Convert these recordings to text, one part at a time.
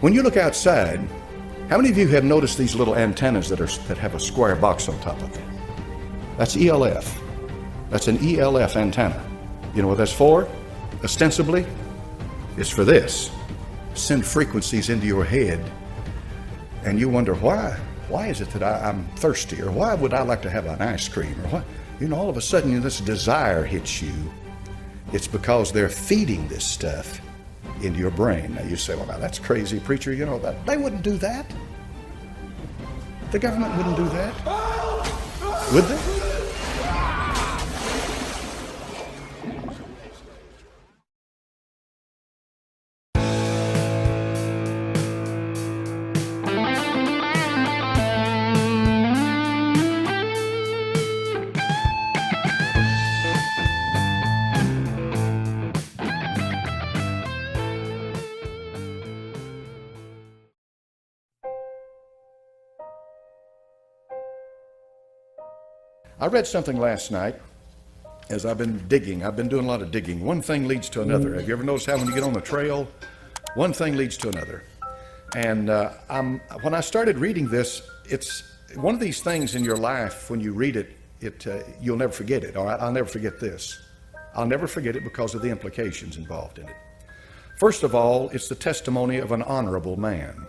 When you look outside, how many of you have noticed these little antennas that have a square box on top of them? That's ELF. That's an ELF antenna. You know what that's for? Ostensibly, it's for this. Send frequencies into your head, and you wonder why is it that I'm thirsty, or why would I like to have an ice cream, or what? You know, all of a sudden this desire hits you. It's because they're feeding this stuff into your brain. Now you say, well, now that's crazy, preacher. You know, that they wouldn't do that. The government wouldn't do that, would they? I read something last night as I've been digging. I've been doing a lot of digging. One thing leads to another. Have you ever noticed how when you get on the trail, one thing leads to another? And when I started reading this, it's one of these things in your life, when you read it, you'll never forget it. All right, I'll never forget this. I'll never forget it because of the implications involved in it. First of all, it's the testimony of an honorable man.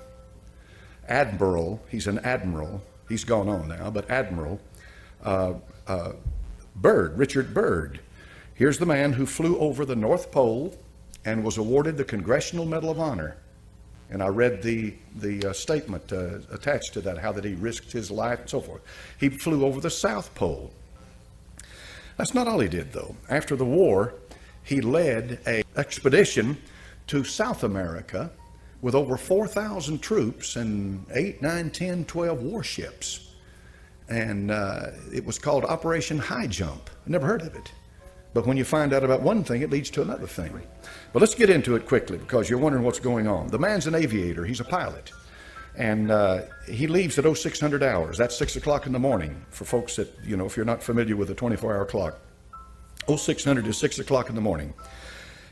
Admiral, he's an admiral. He's gone on now, but Admiral Byrd, Richard Byrd. Here's the man who flew over the North Pole and was awarded the Congressional Medal of Honor. And I read the statement attached to that, how that he risked his life and so forth. He flew over the South Pole. That's not all he did, though. After the war, he led an expedition to South America with over 4,000 troops and 8, 9, 10, 12 warships. And it was called Operation High Jump. I never heard of it. But when you find out about one thing, it leads to another thing. But let's get into it quickly, because you're wondering what's going on. The man's an aviator. He's a pilot. And he leaves at 0600 hours. That's 6 o'clock in the morning for folks that, you know, if you're not familiar with the 24-hour clock. 0600 is 6 o'clock in the morning.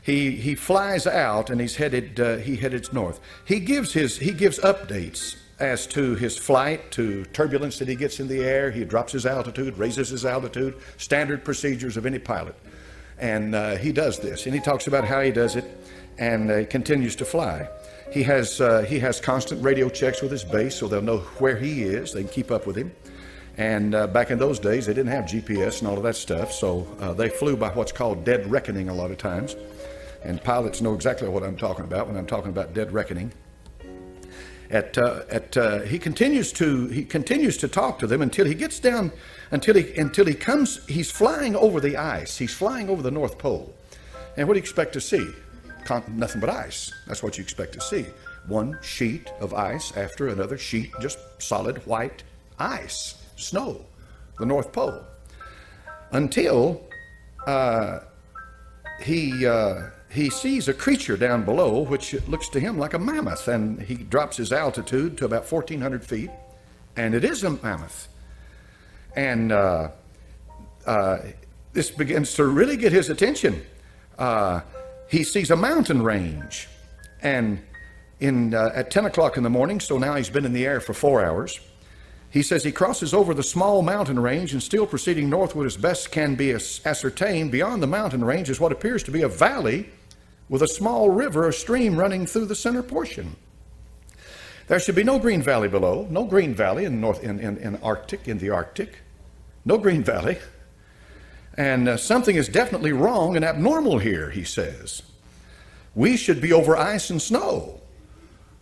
He flies out, and he headed north. He gives updates as to his flight, to turbulence that he gets in the air. He drops his altitude, raises his altitude, standard procedures of any pilot. And he does this, and he talks about how he does it, and continues to fly. He has constant radio checks with his base, so they'll know where he is. They can keep up with him. And back in those days, they didn't have GPS and all of that stuff, so they flew by what's called dead reckoning a lot of times. And pilots know exactly what I'm talking about when I'm talking about dead reckoning. He continues to talk to them until he gets down, until he comes. He's flying over the ice. He's flying over the North Pole. And what do you expect to see? Nothing but ice. That's what you expect to see. One sheet of ice after another sheet, just solid white ice, snow, the North Pole. Until he sees a creature down below, which looks to him like a mammoth, and he drops his altitude to about 1,400 feet, and it is a mammoth. And this begins to really get his attention. He sees a mountain range, and at 10 o'clock in the morning, so now he's been in the air for 4 hours, he says he crosses over the small mountain range, and still proceeding northward as best can be ascertained, beyond the mountain range is what appears to be a valley with a small river or stream running through the center portion. There should be no green valley below, no green valley in the Arctic, no green valley. And something is definitely wrong and abnormal here, he says. We should be over ice and snow.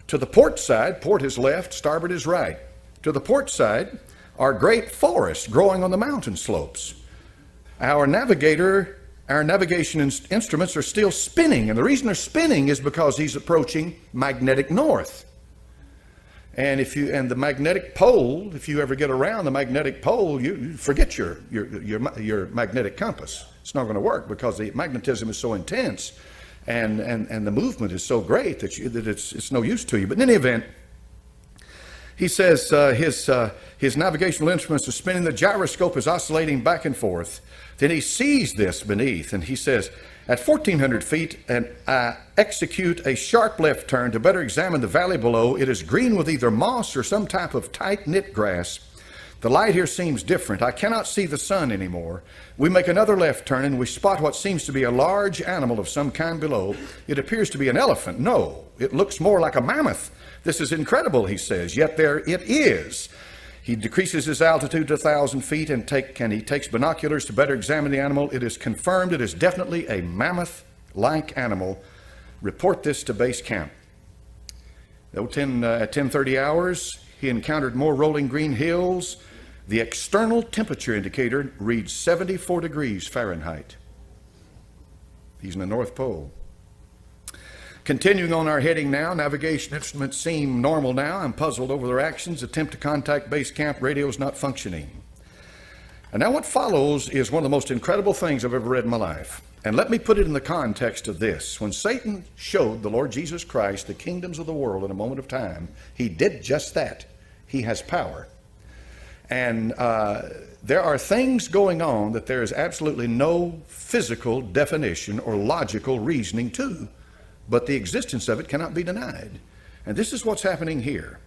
To the port side, port is left, starboard is right. To the port side are great forests growing on the mountain slopes. Our navigation instruments are still spinning, and the reason they're spinning is because he's approaching magnetic north. And the magnetic pole, if you ever get around the magnetic pole, you forget your magnetic compass. It's not going to work because the magnetism is so intense, and the movement is so great that it's no use to you. But in any event, he says his navigational instruments are spinning. The gyroscope is oscillating back and forth. Then he sees this beneath, and he says, At 1,400 feet, and I execute a sharp left turn to better examine the valley below. It is green with either moss or some type of tight-knit grass. The light here seems different. I cannot see the sun anymore. We make another left turn and we spot what seems to be a large animal of some kind below. It appears to be an elephant. No, it looks more like a mammoth. This is incredible, he says, yet there it is. He decreases his altitude to 1,000 feet and he takes binoculars to better examine the animal. It is confirmed it is definitely a mammoth-like animal. Report this to base camp. At 10:30 hours, he encountered more rolling green hills. The external temperature indicator reads 74 degrees Fahrenheit. He's in the North Pole. Continuing on our heading now, navigation instruments seem normal now. I'm puzzled over their actions. Attempt to contact base camp, radio is not functioning. And now what follows is one of the most incredible things I've ever read in my life. And let me put it in the context of this. When Satan showed the Lord Jesus Christ the kingdoms of the world in a moment of time, he did just that. He has power. And there are things going on that there is absolutely no physical definition or logical reasoning to, but the existence of it cannot be denied. And this is what's happening here.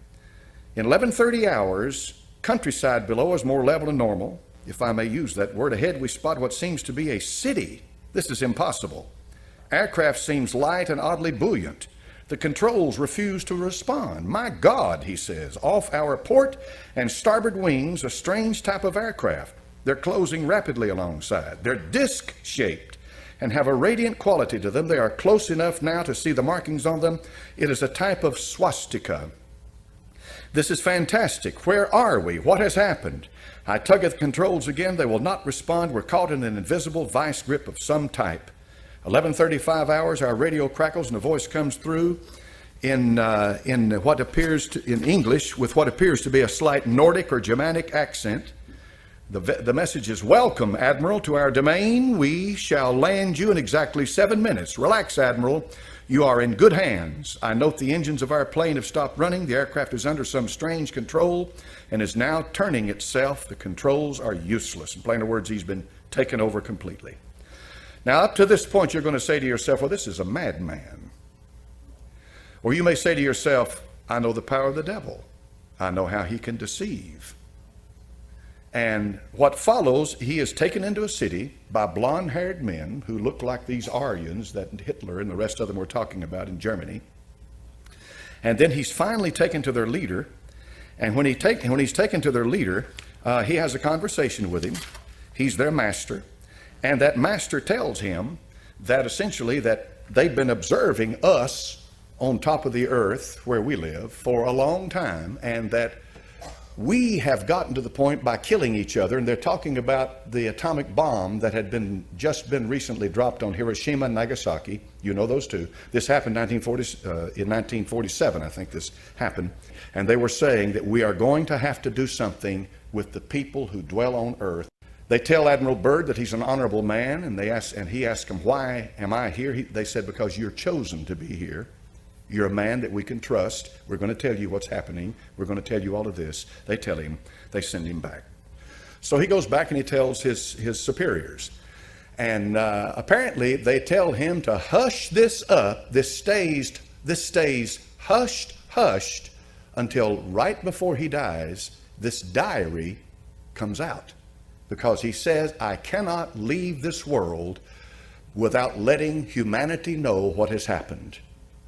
In 11:30 hours, countryside below is more level and normal, if I may use that word. Ahead we spot what seems to be a city. This is impossible. Aircraft seems light and oddly buoyant. The controls refuse to respond. My God, he says, off our port and starboard wings, a strange type of aircraft. They're closing rapidly alongside. They're disc-shaped and have a radiant quality to them. They are close enough now to see the markings on them. It is a type of swastika. This is fantastic. Where are we? What has happened? I tug at the controls again. They will not respond. We're caught in an invisible vice grip of some type. 11:35 hours, our radio crackles and a voice comes through in what appears to, in English, with what appears to be a slight Nordic or Germanic accent. The message is, "Welcome, Admiral, to our domain. We shall land you in exactly 7 minutes. Relax, Admiral. You are in good hands. I note the engines of our plane have stopped running. The aircraft is under some strange control and is now turning itself. The controls are useless." In plainer words, he's been taken over completely. Now, up to this point, you're going to say to yourself, well, this is a madman. Or you may say to yourself, I know the power of the devil. I know how he can deceive. And what follows, he is taken into a city by blonde-haired men who look like these Aryans that Hitler and the rest of them were talking about in Germany. And then he's finally taken to their leader. And when he's taken to their leader, he has a conversation with him. He's their master. And that master tells him that essentially that they've been observing us on top of the earth where we live for a long time, and that we have gotten to the point by killing each other. And they're talking about the atomic bomb that had just been recently dropped on Hiroshima and Nagasaki. You know those two. This happened in 1947, I think this happened. And they were saying that we are going to have to do something with the people who dwell on earth. They tell Admiral Byrd that he's an honorable man, and he asks him, "Why am I here?" They said, "Because you're chosen to be here. You're a man that we can trust. We're going to tell you what's happening. We're going to tell you all of this." They tell him. They send him back. So he goes back and he tells his superiors. And apparently they tell him to hush this up. This stays hushed until right before he dies, this diary comes out. Because he says, I cannot leave this world without letting humanity know what has happened.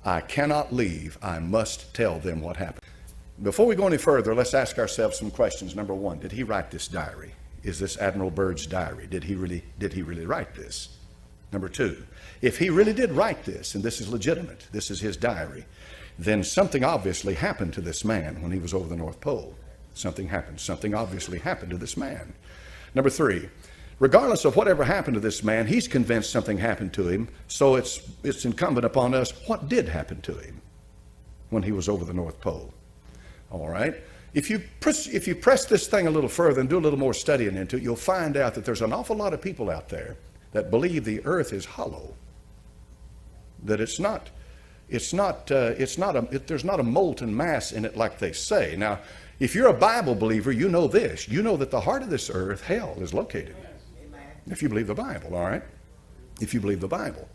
I cannot leave. I must tell them what happened. Before we go any further, let's ask ourselves some questions. Number one, did he write this diary? Is this Admiral Byrd's diary? Did he really write this? Number two, if he really did write this, and this is legitimate, this is his diary, then something obviously happened to this man when he was over the North Pole. Something happened. Something obviously happened to this man. Number three, regardless of whatever happened to this man, he's convinced something happened to him, so it's incumbent upon us, what did happen to him when he was over the North Pole? All right? If you press this thing a little further and do a little more studying into it, you'll find out that there's an awful lot of people out there that believe the earth is hollow, that there's not a molten mass in it like they say. Now, if you're a Bible believer, you know this. You know that the heart of this earth, hell, is located. If you believe the Bible, all right? if you believe the Bible.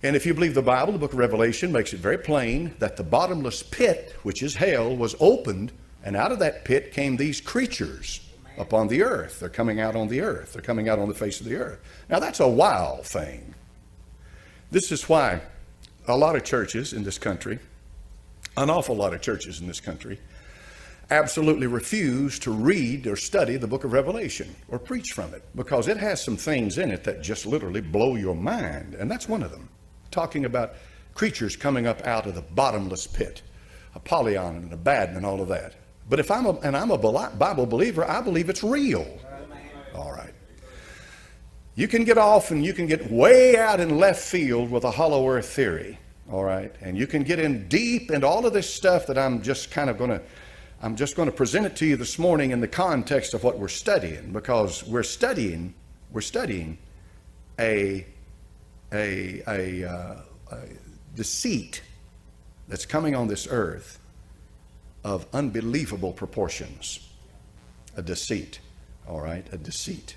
And if you believe the Bible, the book of Revelation makes it very plain that the bottomless pit, which is hell, was opened, and out of that pit came these creatures upon the earth. They're coming out on the earth. They're coming out on the face of the earth. Now that's a wild thing. This is why a lot of churches in this country, an awful lot of churches in this country, absolutely refuse to read or study the book of Revelation or preach from it, because it has some things in it that just literally blow your mind. And that's one of them, talking about creatures coming up out of the bottomless pit, Apollyon and Abaddon and all of that. But if I'm a Bible believer, I believe it's real. All right. You can get off and you can get way out in left field with a hollow earth theory. All right. And you can get in deep into all of this stuff that I'm just going to present it to you this morning in the context of what we're studying, because we're studying a deceit that's coming on this earth of unbelievable proportions. A deceit. All right, a deceit.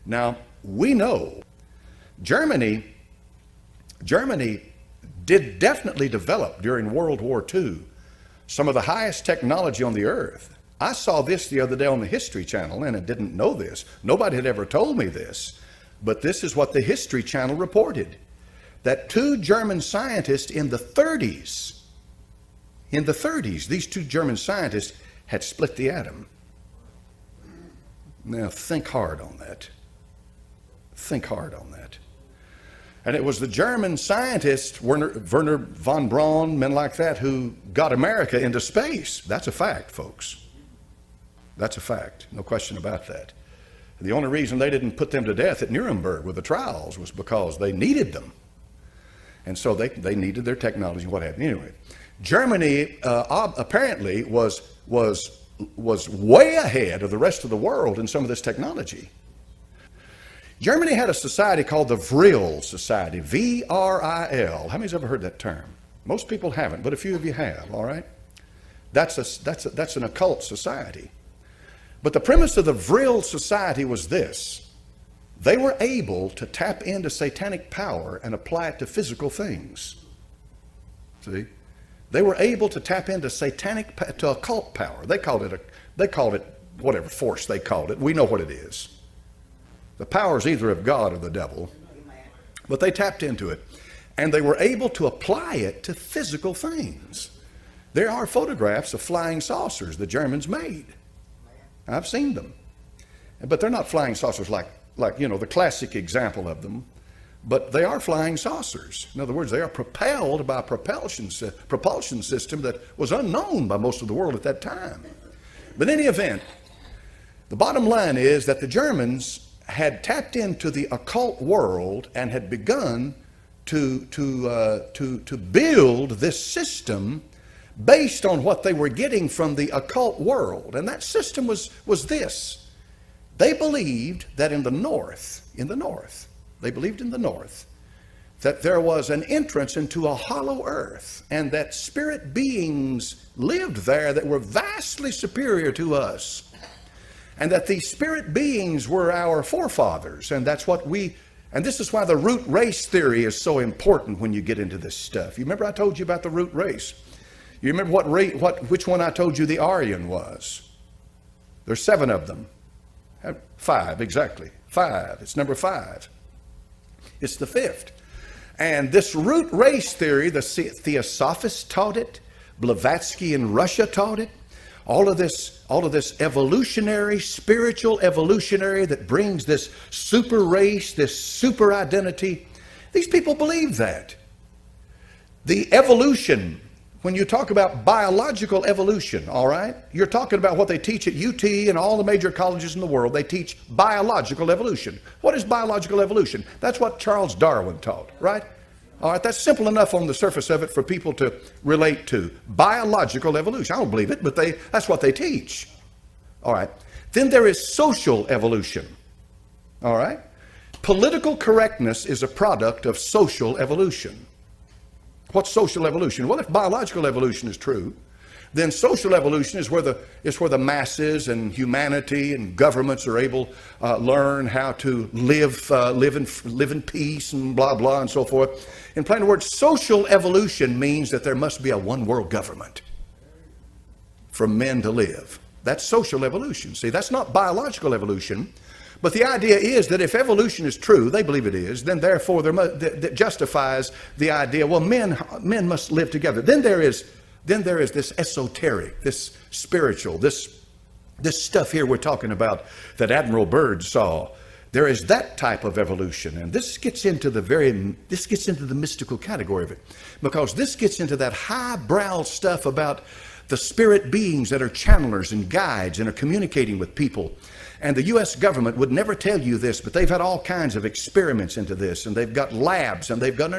Now, we know Germany did definitely develop during World War II some of the highest technology on the earth. I saw this the other day on the History Channel, and I didn't know this. Nobody had ever told me this, but this is what the History Channel reported, that two German scientists in the 30s, these two German scientists had split the atom. Now think hard on that. Think hard on that. And it was the German scientists, Werner von Braun, men like that, who got America into space. That's a fact, folks. That's a fact. No question about that. The only reason they didn't put them to death at Nuremberg with the trials was because they needed them. And so they needed their technology and what have you. Anyway, Germany apparently was way ahead of the rest of the world in some of this technology. Germany had a society called the Vril Society, V-R-I-L. How many's ever heard that term? Most people haven't, but a few of you have, all right? That's an occult society. But the premise of the Vril Society was this: they were able to tap into satanic power and apply it to physical things. See? They were able to tap into to occult power. They called it whatever force they called it. We know what it is. The power is either of God or the devil, but they tapped into it, and they were able to apply it to physical things. There are photographs of flying saucers the Germans made. I've seen them, but they're not flying saucers like the classic example of them, but they are flying saucers. In other words, they are propelled by a propulsion system that was unknown by most of the world at that time. But in any event, the bottom line is that the Germans had tapped into the occult world and had begun to build this system based on what they were getting from the occult world. And that system was this: they believed that in the north, that there was an entrance into a hollow earth, and that spirit beings lived there that were vastly superior to us. And that these spirit beings were our forefathers, and that's what and this is why the root race theory is so important when you get into this stuff. You remember I told you about the root race? You remember which one I told you the Aryan was? There's 7 of them. 5, exactly. 5. It's number 5. It's the 5th. And this root race theory, the Theosophists taught it. Blavatsky in Russia taught it. All of this evolutionary, spiritual evolutionary that brings this super race, this super identity. These people believe that. The evolution, when you talk about biological evolution, all right, you're talking about what they teach at UT and all the major colleges in the world. They teach biological evolution. What is biological evolution? That's what Charles Darwin taught, right? All right, that's simple enough on the surface of it for people to relate to. Biological evolution. I don't believe it, but that's what they teach. All right. Then there is social evolution. All right. Political correctness is a product of social evolution. What's social evolution? Well, if biological evolution is true, then social evolution is where the masses and humanity and governments are able learn how to live in peace and blah blah and so forth. In plain words, social evolution means that there must be a one world government for men to live. That's social evolution. See, that's not biological evolution. But the idea is that if evolution is true, they believe it is, then therefore that justifies the idea, well, men must live together. Then there is this esoteric, this spiritual, this stuff here we're talking about that Admiral Byrd saw. There is that type of evolution, and this gets into the mystical category of it, because this gets into that highbrow stuff about the spirit beings that are channelers and guides and are communicating with people. And the U.S. government would never tell you this, but they've had all kinds of experiments into this, and they've got labs, and they've got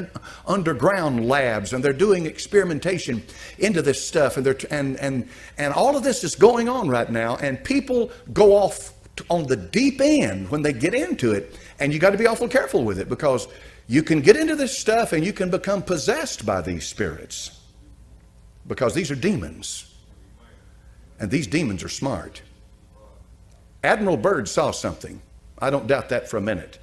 underground labs, and they're doing experimentation into this stuff, and all of this is going on right now, and people go off on the deep end when they get into it, and you got to be awful careful with it, because you can get into this stuff and you can become possessed by these spirits, because these are demons, and these demons are smart. Admiral Byrd saw something. I don't doubt that for a minute.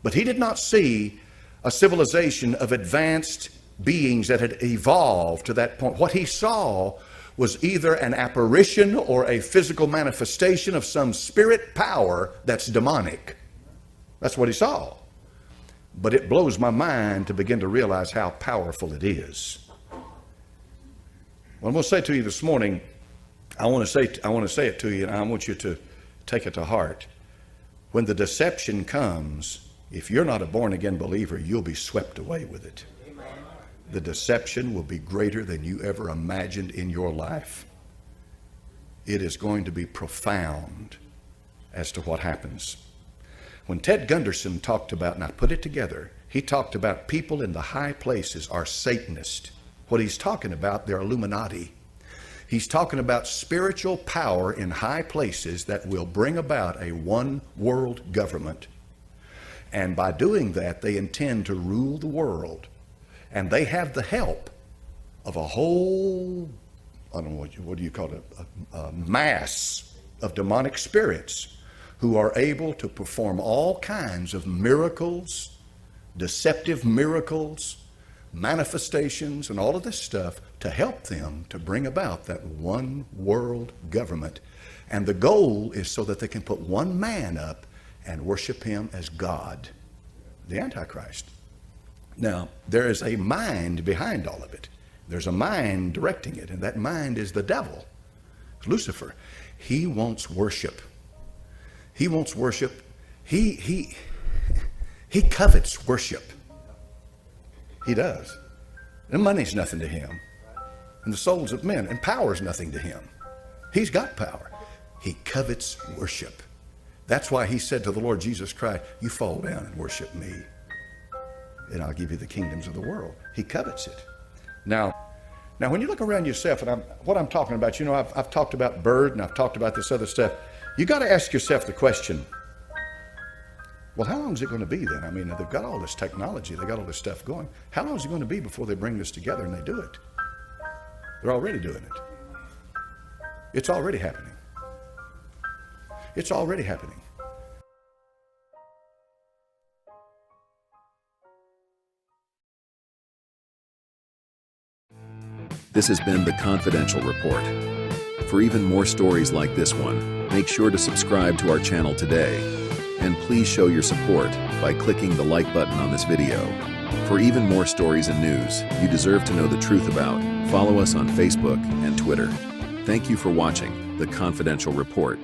But he did not see a civilization of advanced beings that had evolved to that point. What he saw was either an apparition or a physical manifestation of some spirit power that's demonic. That's what he saw. But it blows my mind to begin to realize how powerful it is. What I'm going to say to you this morning, I want to say it to you, and I want you to take it to heart. When the deception comes, if you're not a born-again believer, you'll be swept away with it. Amen. The deception will be greater than you ever imagined in your life. It is going to be profound as to what happens. When Ted Gunderson talked about, and I put it together, he talked about people in the high places are Satanists. What he's talking about, they're Illuminati. He's talking about spiritual power in high places that will bring about a one world government. And by doing that, they intend to rule the world. And they have the help of a whole, I don't know, what do you call it, a mass of demonic spirits who are able to perform all kinds of miracles, deceptive miracles, manifestations, and all of this stuff to help them to bring about that one world government. And the goal is so that they can put one man up and worship him as God, the Antichrist. Now, there is a mind behind all of it. There's a mind directing it, and that mind is the devil, Lucifer. He wants worship. He wants worship. He covets worship. He does. And money's nothing to him. And the souls of men, and power's nothing to him. He's got power. He covets worship. That's why he said to the Lord Jesus Christ, you fall down and worship me, and I'll give you the kingdoms of the world. He covets it. Now when you look around yourself, and what I'm talking about, I've talked about Byrd, and I've talked about this other stuff. You got to ask yourself the question, well, how long is it going to be then? I mean, they've got all this technology, they got all this stuff going. How long is it going to be before they bring this together and they do it? They're already doing it. It's already happening. It's already happening. This has been The Confidential Report. For even more stories like this one, make sure to subscribe to our channel today. And please show your support by clicking the like button on this video. For even more stories and news you deserve to know the truth about, follow us on Facebook and Twitter. Thank you for watching The Confidential Report.